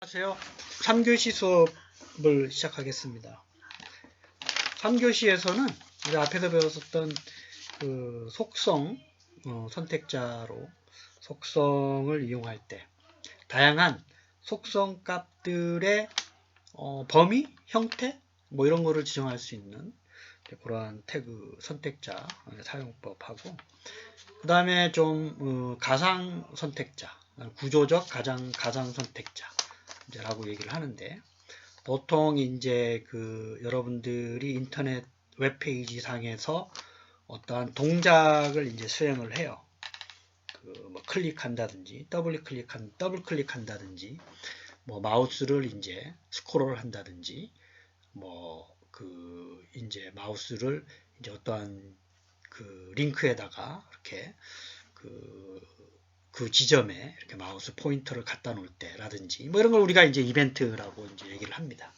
안녕하세요. 3교시 수업을 시작하겠습니다. 3교시에서는 우리 앞에서 배웠었던 그 속성 선택자로 속성을 이용할 때 다양한 속성 값들의 범위, 형태 뭐 이런 거를 지정할 수 있는 그러한 태그 선택자 사용법하고 그 다음에 좀 가상 선택자, 구조적 가상 선택자 라고 얘기를 하는데 보통 이제 그 여러분들이 인터넷 웹페이지 상에서 어떠한 동작을 이제 수행을 해요. 그 뭐 클릭한다든지 더블 클릭한다든지 뭐 마우스를 이제 스크롤 한다든지 뭐 그 이제 마우스를 이제 어떠한 그 링크에다가 이렇게 그 지점에 이렇게 마우스 포인터를 갖다 놓을 때라든지 뭐 이런 걸 우리가 이제 이벤트라고 이제 얘기를 합니다.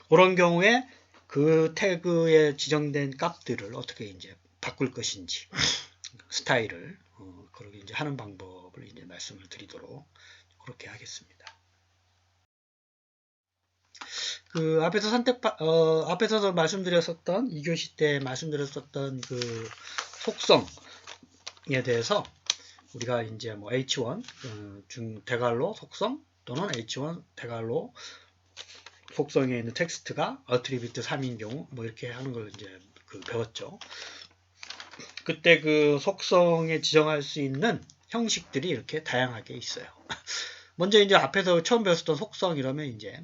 그런 경우에 그 태그에 지정된 값들을 어떻게 이제 바꿀 것인지 스타일을 그렇게 이제 하는 방법을 이제 말씀을 드리도록 그렇게 하겠습니다. 그 앞에서 말씀드렸었던 2교시 때 말씀드렸었던 그 속성에 대해서 우리가 이제 뭐 H1 대괄호 속성 또는 H1 대괄호 속성에 있는 텍스트가 어트리뷰트 3인 경우 뭐 이렇게 하는 걸 이제 배웠죠. 그때 그 속성에 지정할 수 있는 형식들이 이렇게 다양하게 있어요. 먼저 이제 앞에서 처음 배웠던 속성이라면 이제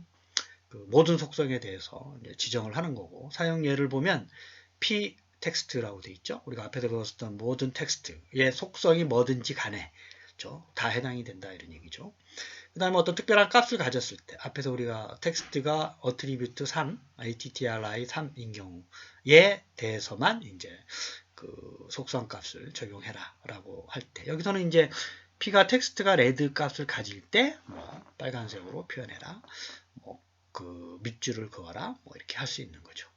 그 모든 속성에 대해서 이제 지정을 하는 거고 사용 예를 보면 p 텍스트라고 돼 있죠. 우리가 앞에서 배웠던 모든 텍스트의 속성이 뭐든지 간에 다 해당이 된다 이런 얘기죠. 그 다음에 어떤 특별한 값을 가졌을 때 앞에서 우리가 텍스트가 attribute 3, attri 3인 경우에 대해서만 이제 그 속성 값을 적용해라 라고 할 때 여기서는 이제 p가 텍스트가 레드 값을 가질 때 뭐 빨간색으로 표현해라 뭐 그 밑줄을 그어라 뭐 이렇게 할 수 있는 거죠.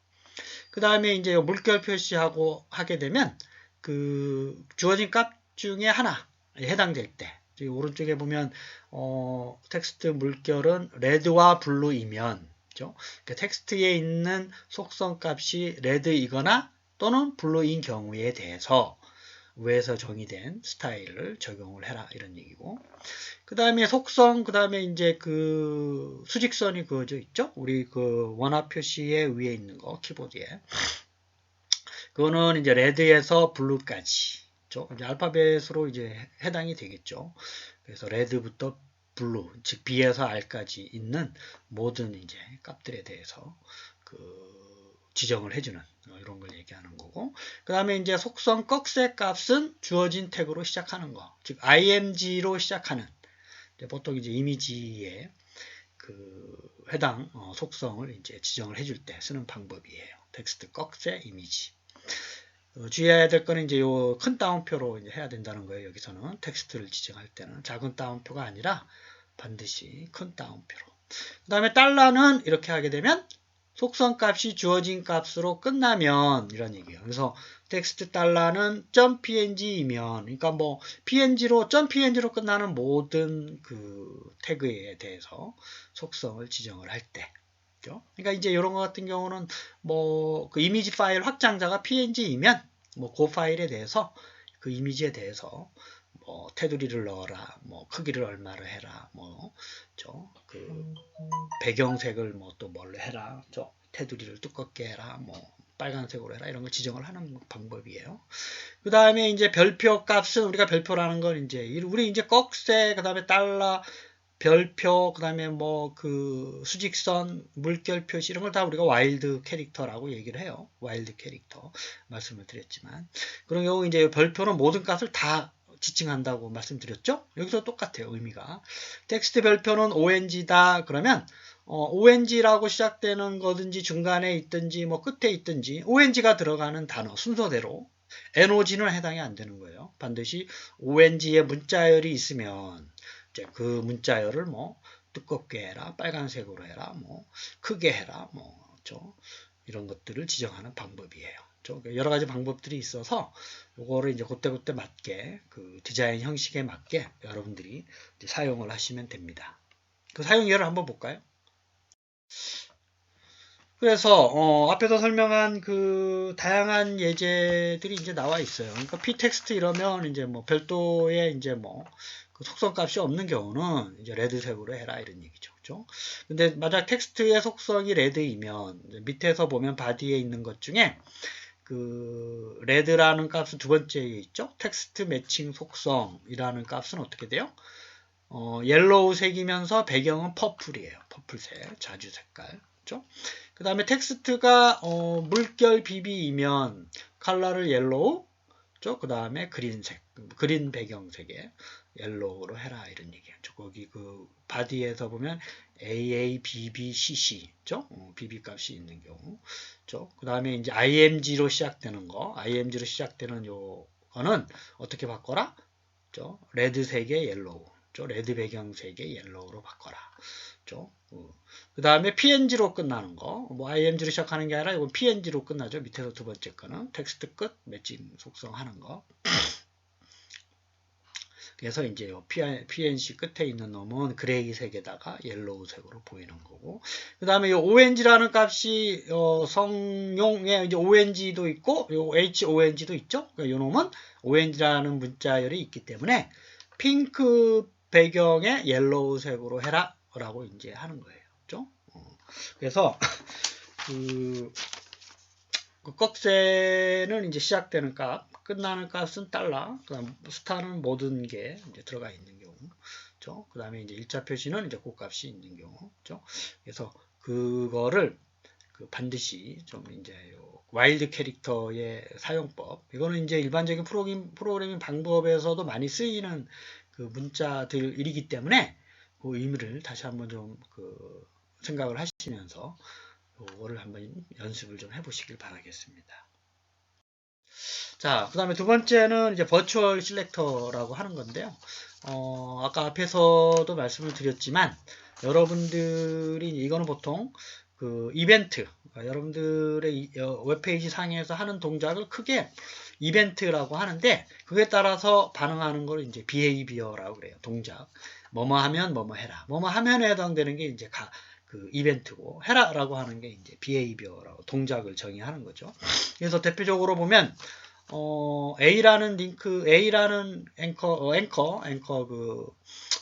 그 다음에 이제 물결 표시하고 하게 되면 그 주어진 값 중에 하나에 해당될 때 오른쪽에 보면 텍스트 물결은 레드와 블루이면 그러니까 텍스트에 있는 속성 값이 레드이거나 또는 블루인 경우에 대해서 위에서 정의된 스타일을 적용을 해라 이런 얘기고 그 다음에 속성 그 다음에 이제 그 수직선이 그어져 있죠. 우리 그 원화 표시에 위에 있는 거 키보드에 그거는 이제 레드에서 블루까지 이제 알파벳으로 이제 해당이 되겠죠. 그래서 레드부터 블루, 즉 B에서 R까지 있는 모든 이제 값들에 대해서 그 지정을 해주는 이런 걸 얘기하는 거고, 그 다음에 이제 속성 꺽쇠 값은 주어진 태그로 시작하는 거, 즉 img로 시작하는 보통 이제 이미지에 그 해당 속성을 이제 지정을 해줄 때 쓰는 방법이에요. 텍스트 꺽쇠 이미지. 주의해야 될 거는 이제 요 큰 따옴표로 이제 해야 된다는 거예요. 여기서는 텍스트를 지정할 때는 작은 따옴표가 아니라 반드시 큰 따옴표로. 그 다음에 달러는 이렇게 하게 되면 속성 값이 주어진 값으로 끝나면 이런 얘기예요. 그래서 텍스트 달러는 .png이면 그러니까 뭐 png로 끝나는 모든 그 태그에 대해서 속성을 지정을 할 때. 그러니까 이제 이런 것 같은 경우는 뭐 그 이미지 파일 확장자가 png이면 뭐 그 파일에 대해서 그 이미지에 대해서 뭐 테두리를 넣어라, 뭐 크기를 얼마로 해라, 뭐 그 배경색을 뭐 또 뭘로 해라, 테두리를 두껍게 해라, 뭐 빨간색으로 해라 이런 걸 지정을 하는 방법이에요. 그 다음에 이제 별표 값은 우리가 별표라는 건 이제 우리 이제 꺽쇠 그 다음에 달러 별표, 그 다음에 뭐 그 수직선, 물결 표시 이런 걸 다 우리가 와일드 캐릭터라고 얘기를 해요. 와일드 캐릭터 말씀을 드렸지만 그런 경우 이제 별표는 모든 값을 다 지칭한다고 말씀드렸죠. 여기서 똑같아요. 의미가 텍스트 별표는 ONG다 그러면 ONG라고 시작되는 거든지 중간에 있든지 뭐 끝에 있든지 ONG가 들어가는 단어 순서대로 NOG는 해당이 안 되는 거예요. 반드시 ONG에 문자열이 있으면 그 문자열을 뭐 두껍게 해라, 빨간색으로 해라, 뭐 크게 해라, 뭐 이런 것들을 지정하는 방법이에요. 여러 가지 방법들이 있어서 요거를 이제 그때그때 맞게 그 디자인 형식에 맞게 여러분들이 사용을 하시면 됩니다. 그 사용 예를 한번 볼까요? 그래서 앞에서 설명한 그 다양한 예제들이 이제 나와 있어요. 그러니까 pText 이러면 이제 뭐 별도의 이제 뭐 그 속성 값이 없는 경우는 이제 레드색으로 해라 이런 얘기죠. 그죠? 근데 만약 텍스트의 속성이 레드이면 밑에서 보면 바디에 있는 것 중에 그 레드라는 값은 두 번째에 있죠. 텍스트 매칭 속성이라는 값은 어떻게 돼요? 옐로우 색이면서 배경은 퍼플이에요. 퍼플색, 자주 색깔. 그죠? 그 다음에 텍스트가 물결 BB이면 컬러를 옐로우, 그 다음에 그린색, 그린 배경색에 옐로우로 해라 이런 얘기예요. 거기 그 바디에서 보면 AABBCC, BB 값이 있는 경우, 그 다음에 이제 IMG로 시작되는 거, IMG로 시작되는 요거는 어떻게 바꿔라? 레드색의 옐로우, 레드 배경색의 옐로우로 바꿔라. 그 다음에 PNG로 끝나는 거, 뭐 IMG로 시작하는 게 아니라 이건 PNG로 끝나죠. 밑에서 두 번째 거는 텍스트 끝 매칭 속성 하는 거. 그래서 이제 PNC 끝에 있는 놈은 그레이 색에다가 옐로우 색으로 보이는 거고. 그 다음에 이 ONG라는 값이 성용에 이제 ONG도 있고, 요 HONG도 있죠. 그러니까 이 놈은 ONG라는 문자열이 있기 때문에 핑크 배경에 옐로우 색으로 해라 라고 이제 하는 거예요. 그죠? 그래서 그 꺽쇠는 이제 시작되는 값, 끝나는 값은 달러, 그 다음 스타는 모든 게 이제 들어가 있는 경우, 그 다음에 이제 일자 표시는 이제 그 값이 있는 경우, 그래서 그거를 반드시 좀 이제 와일드 캐릭터의 사용법, 이거는 이제 일반적인 프로그래밍 방법에서도 많이 쓰이는 그 문자들이기 때문에 그 의미를 다시 한번 좀 생각을 하시면서 이거를 한번 연습을 좀 해보시길 바라겠습니다. 자, 그 다음에 두 번째는 이제 버추얼 실렉터라고 하는 건데요. 아까 앞에서도 말씀을 드렸지만, 여러분들이, 이거는 보통 그 이벤트, 여러분들의 웹페이지 상에서 하는 동작을 크게 이벤트라고 하는데, 그에 따라서 반응하는 걸 이제 behavior라고 그래요. 동작. 뭐뭐 하면 뭐뭐 해라. 뭐뭐 하면에 해당되는 게 이제 그 이벤트고, 해라라고 하는 게 이제 behavior라고 동작을 정의하는 거죠. 그래서 대표적으로 보면, A라는 링크, A라는 앵커,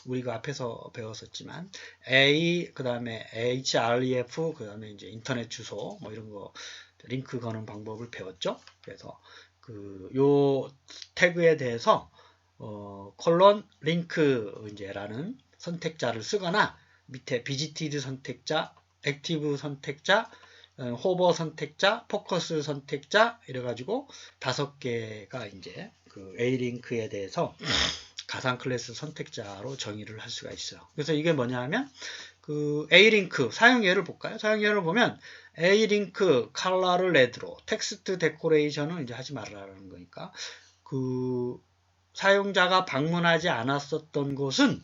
우리가 앞에서 배웠었지만, A, 그 다음에 href, 그 다음에 이제 인터넷 주소, 뭐 이런 거, 링크 거는 방법을 배웠죠. 그래서, 요 태그에 대해서, 콜론 링크, 이제라는 선택자를 쓰거나, 밑에 비지티드 선택자, 액티브 선택자, 호버 선택자, 포커스 선택자 이래가지고 5개가 이제 그 A링크에 대해서 가상 클래스 선택자로 정의를 할 수가 있어요. 그래서 이게 뭐냐 하면 그 A링크 사용 예를 볼까요? 사용 예를 보면 A링크 컬러를 레드로 텍스트 데코레이션은 이제 하지 말라는 거니까 그 사용자가 방문하지 않았었던 곳은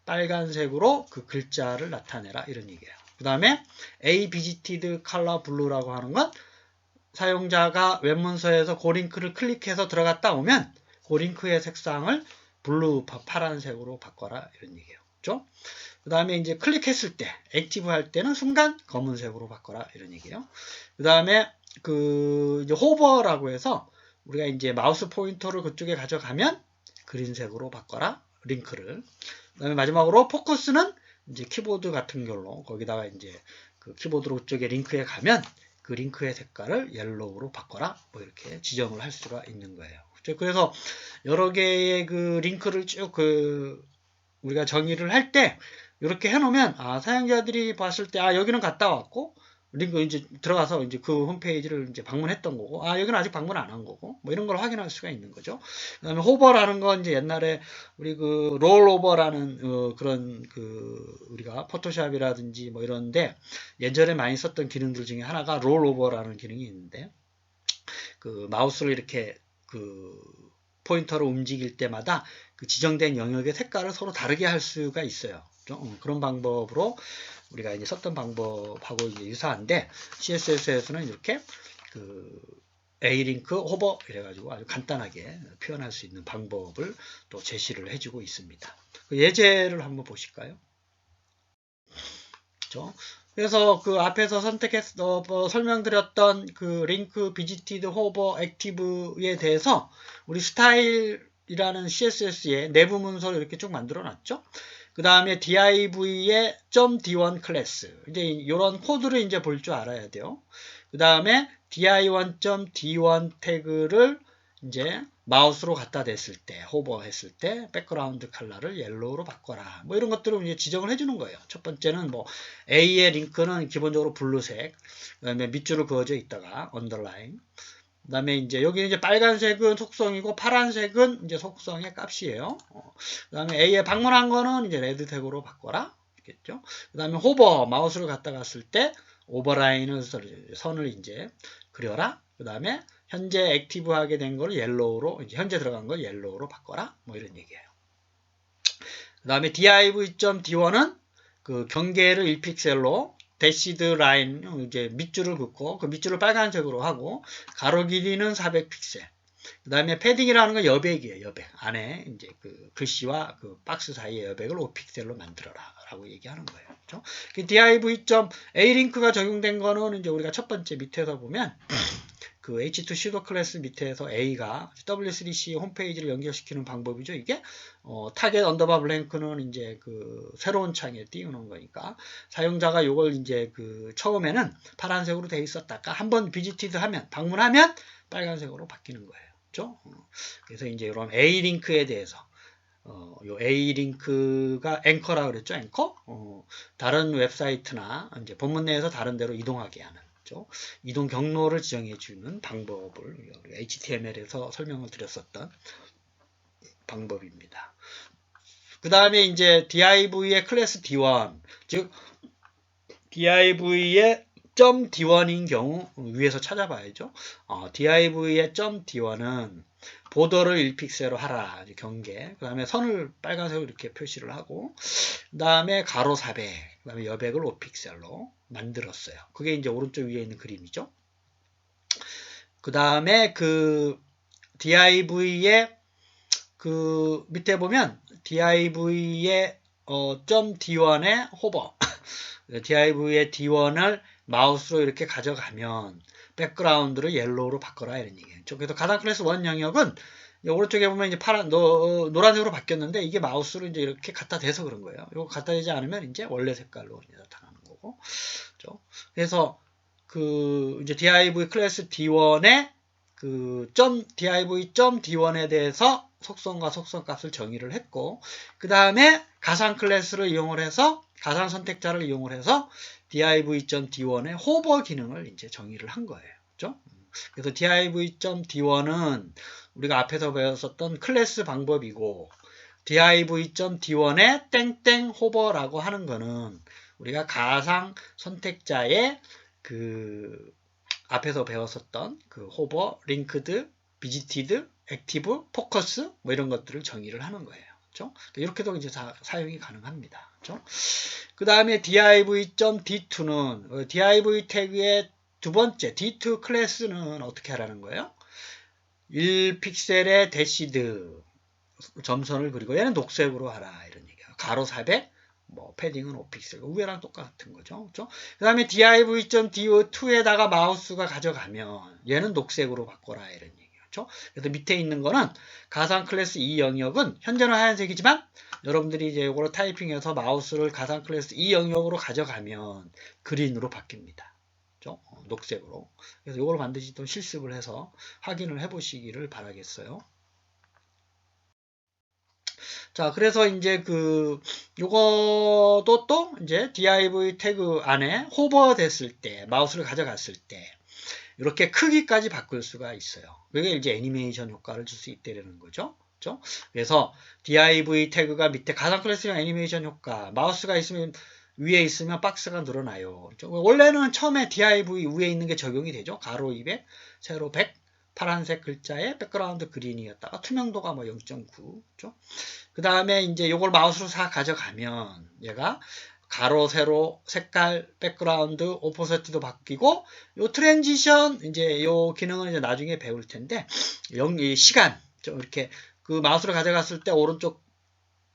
빨간색으로 그 글자를 나타내라 이런 얘기예요. 그 다음에 A visited color blue라고 하는 건 사용자가 웹문서에서 그 링크를 클릭해서 들어갔다 오면 그 링크의 색상을 블루 파란색으로 바꿔라 이런 얘기예요. 그렇죠? 그 다음에 이제 클릭했을 때 액티브 할 때는 순간 검은색으로 바꿔라 이런 얘기예요. 그 다음에 이제 호버라고 해서 우리가 이제 마우스 포인터를 그쪽에 가져가면 그린색으로 바꿔라 링크를. 그 다음에 마지막으로 포커스는 이제 키보드 같은 걸로 거기다가 이제 그 키보드로 쪽에 링크에 가면 그 링크의 색깔을 옐로우로 바꿔라 뭐 이렇게 지정을 할 수가 있는 거예요. 그래서 여러 개의 그 링크를 쭉 우리가 정의를 할 때 이렇게 해놓으면 사용자들이 봤을 때 여기는 갔다 왔고 링크 이제 들어가서 이제 그 홈페이지를 이제 방문했던 거고 여기는 아직 방문 안 한 거고 뭐 이런 걸 확인할 수가 있는 거죠. 그다음에 호버라는 건 이제 옛날에 우리 그 롤오버라는 그런 우리가 포토샵이라든지 뭐 이런데 예전에 많이 썼던 기능들 중에 하나가 롤오버라는 기능이 있는데 그 마우스를 이렇게 포인터로 움직일 때마다 그 지정된 영역의 색깔을 서로 다르게 할 수가 있어요. 그런 방법으로 우리가 이제 썼던 방법하고 이제 유사한데 CSS에서는 이렇게 A링크 호버 이래가지고 아주 간단하게 표현할 수 있는 방법을 또 제시를 해주고 있습니다. 예제를 한번 보실까요? 그렇죠? 그래서 그 앞에서 설명드렸던 그 링크, 비지티드, 호버, 액티브에 대해서 우리 스타일이라는 CSS의 내부 문서를 이렇게 쭉 만들어 놨죠. 그 다음에 div의 .d1 클래스. 이제 이런 코드를 이제 볼 줄 알아야 돼요. 그 다음에 di1.d1 태그를 이제 마우스로 갖다 댔을 때, 호버 했을 때, 백그라운드 컬러를 옐로우로 바꿔라. 뭐 이런 것들을 이제 지정을 해주는 거예요. 첫 번째는 뭐, A의 링크는 기본적으로 블루색, 그 다음에 밑줄을 그어져 있다가, 언더라인. 그 다음에 이제 여기 이제 빨간색은 속성이고, 파란색은 이제 속성의 값이에요. 그 다음에 A에 방문한 거는 이제 레드 태그로 바꿔라. 겠죠? 그 다음에 호버, 마우스를 갖다 갔을 때, 오버라인을, 선을 이제 그려라. 그 다음에 현재 액티브하게 된 걸 옐로우로, 이제 현재 들어간 걸 옐로우로 바꿔라. 뭐 이런 얘기예요. 그 다음에 div.d1은 그 경계를 1픽셀로 대시드 라인, 이제 밑줄을 긋고 그 밑줄을 빨간색으로 하고 가로 길이는 400픽셀. 그 다음에 패딩이라는 건 여백이에요. 여백. 안에 이제 그 글씨와 그 박스 사이의 여백을 5픽셀로 만들어라. 라고 얘기하는 거예요. 그렇죠? 그 div.a 링크가 적용된 거는 이제 우리가 첫 번째 밑에서 보면 그 H2 슈도 클래스 밑에서 A가 W3C 홈페이지를 연결시키는 방법이죠. 이게 타겟 언더바 블랭크는 이제 그 새로운 창에 띄우는 거니까 사용자가 이걸 이제 그 처음에는 파란색으로 돼 있었다가 한번 비지티드 하면 방문하면 빨간색으로 바뀌는 거예요. 그렇죠? 그래서 이제 이런 A 링크에 대해서 요 A 링크가 앵커라 그랬죠. 앵커? 다른 웹사이트나 이제 본문 내에서 다른 데로 이동하게 하는. 이동 경로를 지정해 주는 방법을 HTML에서 설명을 드렸었던 방법입니다. 그 다음에 이제 div의 클래스 D1, 즉 div의 .d1인 경우 위에서 찾아봐야죠. div의 .d1은 보더를 1픽셀로 하라. 경계. 그 다음에 선을 빨간색으로 이렇게 표시를 하고 그 다음에 가로 400, 그 다음에 여백을 5픽셀로 만들었어요. 그게 이제 오른쪽 위에 있는 그림이죠. 그 다음에 그 div의 그 밑에 보면 div의 .d1의 호버 div의 d1을 마우스로 이렇게 가져가면 백그라운드를 옐로우로 바꿔라 이런 얘기예요. 그래서 가상 클래스 1 영역은 오른쪽에 보면 이제 노란색으로 바뀌었는데 이게 마우스로 이제 이렇게 갖다 대서 그런 거예요. 이거 갖다 대지 않으면 이제 원래 색깔로 이제 나타나는 거고. 그렇죠? 그래서 그 이제 div 클래스 d1의 그 div.d1에 대해서 속성과 속성값을 정의를 했고 그 다음에 가상 클래스를 이용을 해서 가상 선택자를 이용을 해서 div.d1의 호버 기능을 이제 정의를 한 거예요. 그렇죠? 그래서 div.d1은 우리가 앞에서 배웠었던 클래스 방법이고 div.d1의 땡땡 호버라고 하는 거는 우리가 가상 선택자의 그 앞에서 배웠었던 그 호버, 링크드, 비지티드, 액티브, 포커스 뭐 이런 것들을 정의를 하는 거예요. 그렇죠? 이렇게도 이제 사용이 가능합니다. 그렇죠? 그 다음에 div.d2는 div 태그의 두 번째 D2 클래스는 어떻게 하라는 거예요? 1픽셀의 대시드 점선을 그리고 얘는 녹색으로 하라 이런 얘기예요. 가로 400, 뭐 패딩은 5픽셀 위에랑 똑같은 거죠. 그렇죠? 그 다음에 div.do2에다가 마우스가 가져가면 얘는 녹색으로 바꿔라 이런 얘기예요. 그렇죠? 그래서 밑에 있는 거는 가상 클래스 2 영역은 현재는 하얀색이지만 여러분들이 이제 이걸 타이핑해서 마우스를 가상 클래스 2 영역으로 가져가면 그린으로 바뀝니다. 그렇죠? 녹색으로. 그래서 이걸 반드시 또 실습을 해서 확인을 해보시기를 바라겠어요. 자, 그래서 이제 요것도 또 이제 div 태그 안에 호버 됐을 때, 마우스를 가져갔을 때, 이렇게 크기까지 바꿀 수가 있어요. 그게 이제 애니메이션 효과를 줄 수 있다는 거죠. 그렇죠? 그래서 div 태그가 밑에 가상 클래스형 애니메이션 효과, 마우스가 있으면 위에 있으면 박스가 늘어나요. 원래는 처음에 div 위에 있는 게 적용이 되죠. 가로 200, 세로 100, 파란색 글자에 백그라운드 그린이었다가 투명도가 뭐 0.9. 그렇죠? 그 다음에 이제 요걸 마우스로 싹 가져가면 얘가 가로, 세로, 색깔, 백그라운드, 오퍼세트도 바뀌고 요 트랜지션 이제 요 기능은 이제 나중에 배울 텐데 시간 좀 이렇게 그 마우스를 가져갔을 때 오른쪽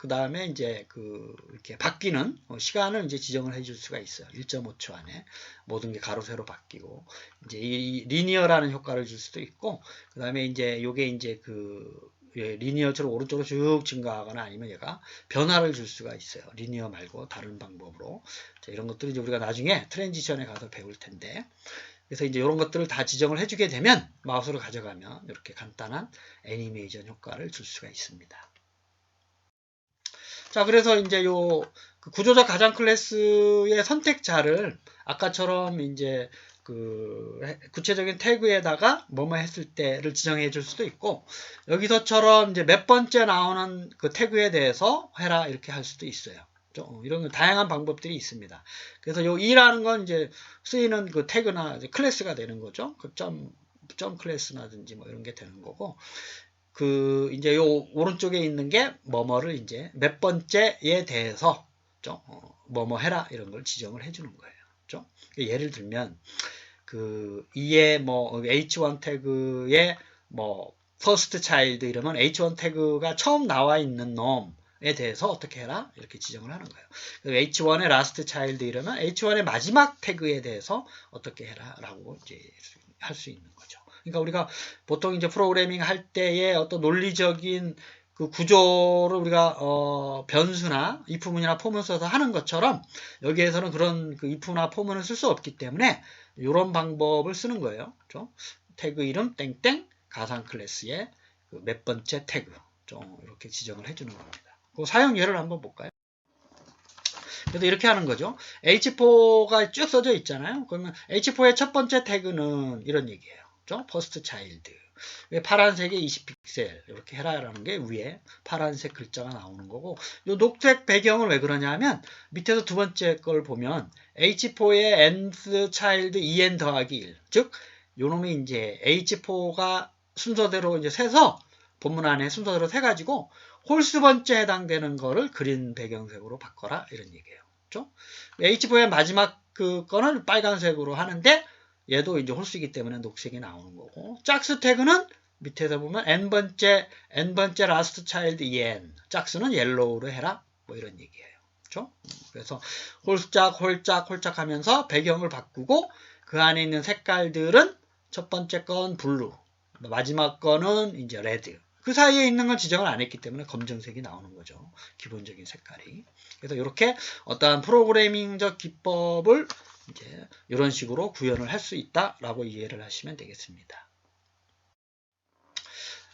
그 다음에 이제 이렇게 바뀌는 시간을 이제 지정을 해줄 수가 있어요. 1.5초 안에 모든 게 가로 세로 바뀌고 이제 이 리니어라는 효과를 줄 수도 있고 그 다음에 이제 요게 이제 리니어처럼 오른쪽으로 쭉 증가하거나 아니면 얘가 변화를 줄 수가 있어요. 리니어 말고 다른 방법으로. 자, 이런 것들을 이제 우리가 나중에 트랜지션에 가서 배울 텐데. 그래서 이제 이런 것들을 다 지정을 해주게 되면 마우스로 가져가면 이렇게 간단한 애니메이션 효과를 줄 수가 있습니다. 자, 그래서 이제 구조적 가상 클래스의 선택자를 아까처럼 이제 구체적인 태그에다가 뭐뭐 했을 때를 지정해 줄 수도 있고 여기서처럼 이제 몇 번째 나오는 그 태그에 대해서 해라 이렇게 할 수도 있어요. 이런 다양한 방법들이 있습니다. 그래서 요 E라는 건 이제 쓰이는 그 태그나 클래스가 되는 거죠. 점 클래스나든지 뭐 이런 게 되는 거고 이제 요 오른쪽에 있는 게 뭐뭐를 이제 몇 번째에 대해서 뭐뭐 해라 이런 걸 지정을 해주는 거예요. 예를 들면 이에 뭐 h1 태그에 뭐 first child 이러면 h1 태그가 처음 나와 있는 놈에 대해서 어떻게 해라 이렇게 지정을 하는 거예요. h1의 last child 이러면 h1의 마지막 태그에 대해서 어떻게 해라라고 이제 할 수 있는 거죠. 그러니까 우리가 보통 이제 프로그래밍 할 때의 어떤 논리적인 그 구조를 우리가 변수나 if문이나 for문을 써서 하는 것처럼 여기에서는 그런 if나 for문을 쓸 수 없기 때문에 이런 방법을 쓰는 거예요. 그렇죠? 태그 이름 땡땡 가상 클래스의 몇 번째 태그 이렇게 지정을 해주는 겁니다. 그 사용 예를 한번 볼까요? 그래서 이렇게 하는 거죠. H4가 쭉 써져 있잖아요. 그러면 H4의 첫 번째 태그는 이런 얘기예요. first child. 파란색에 20픽셀 이렇게 해라라는 게 위에 파란색 글자가 나오는 거고 이 녹색 배경을 왜 그러냐면 밑에서 두 번째 걸 보면 H4의 nth child 2n 더하기 1 즉 요놈이 이제 H4가 순서대로 이제 세서 본문 안에 순서대로 세가지고 홀수 번째 해당되는 거를 그린 배경색으로 바꿔라 이런 얘기예요. 그렇죠? H4의 마지막 거는 빨간색으로 하는데 얘도 이제 홀수이기 때문에 녹색이 나오는 거고 짝수 태그는 밑에서 보면 n번째 last child en 짝수는 옐로우로 해라 뭐 이런 얘기예요. 그렇죠? 그래서 홀짝 하면서 배경을 바꾸고 그 안에 있는 색깔들은 첫 번째 건 블루 마지막 거는 이제 레드 그 사이에 있는 건 지정을 안 했기 때문에 검정색이 나오는 거죠. 기본적인 색깔이. 그래서 이렇게 어떠한 프로그래밍적 기법을 이제 이런 식으로 구현을 할 수 있다라고 이해를 하시면 되겠습니다.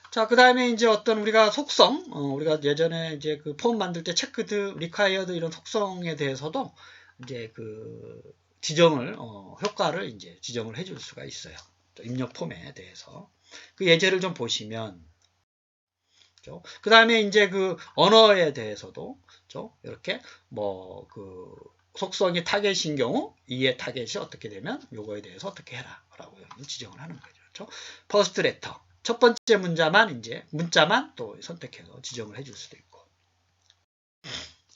자, 그 다음에 이제 어떤 우리가 속성, 우리가 예전에 이제 폼 만들 때 체크드, 리콰이어드 이런 속성에 대해서도 이제 지정을, 효과를 이제 지정을 해줄 수가 있어요. 입력 폼에 대해서. 그 예제를 좀 보시면, 그 다음에 이제 언어에 대해서도, 이렇게 속성이 타겟인 경우 이의 타겟이 어떻게 되면 요거에 대해서 어떻게 해라 라고 지정을 하는 거죠. 퍼스트 레터 첫 번째 문자만 또 선택해서 지정을 해줄 수도 있고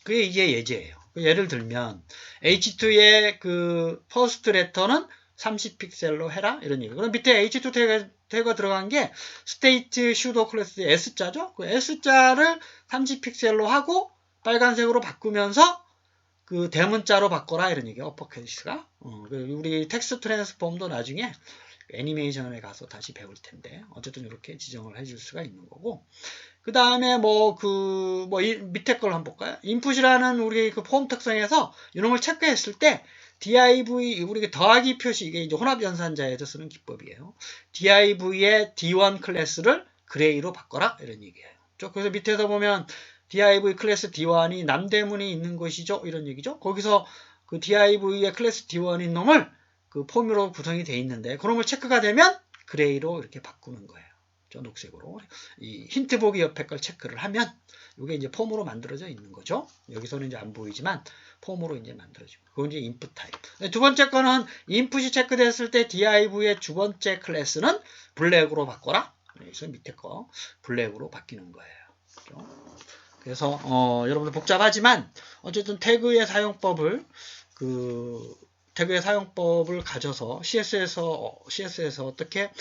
그게 이게 예제예요. 예를 들면 H2의 퍼스트 레터는 30픽셀로 해라 이런 얘기. 그럼 밑에 H2 태그가 들어간 게 스테이트 슈도 클래스의 S자죠. 그 S자를 30픽셀로 하고 빨간색으로 바꾸면서 대문자로 바꿔라 이런 얘기예요. 어퍼케이스가. 우리 텍스트 트랜스폼도 나중에 애니메이션에 가서 다시 배울 텐데 어쨌든 이렇게 지정을 해줄 수가 있는 거고 그 다음에 밑에 걸 한번 볼까요? 인풋이라는 우리 폼 특성에서 이놈을 체크했을 때 div 우리 더하기 표시 이게 이제 혼합 연산자에서 쓰는 기법이에요. div의 d1 클래스를 그레이로 바꿔라 이런 얘기예요. 그래서 밑에서 보면 div 클래스 d1이 남대문이 있는 것이죠. 이런 얘기죠. 거기서 div의 클래스 d1인 놈을 폼으로 구성이 되어 있는데 그놈을 체크가 되면 그레이로 이렇게 바꾸는 거예요. 녹색으로. 이 힌트 보기 옆에 걸 체크를 하면 이게 이제 폼으로 만들어져 있는 거죠. 여기서는 이제 안 보이지만 폼으로 이제 만들어지고. 그건 이제 인풋 타입. 두 번째 거는 인풋이 체크됐을 때 div의 두 번째 클래스는 블랙으로 바꿔라. 그래서 밑에 거 블랙으로 바뀌는 거예요. 그래서 여러분들 복잡하지만 어쨌든 태그의 사용법을 가져서 CSS에서 어떻게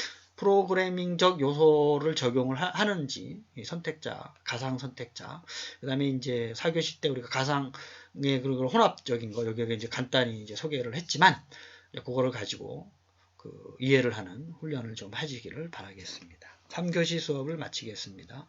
프로그래밍적 요소를 적용을 하는지, 선택자, 가상 선택자. 그 다음에 이제 4교시 때 우리가 가상의 그런 혼합적인 거, 여기 이제 간단히 이제 소개를 했지만, 그거를 가지고 이해를 하는 훈련을 좀 하시기를 바라겠습니다. 3교시 수업을 마치겠습니다.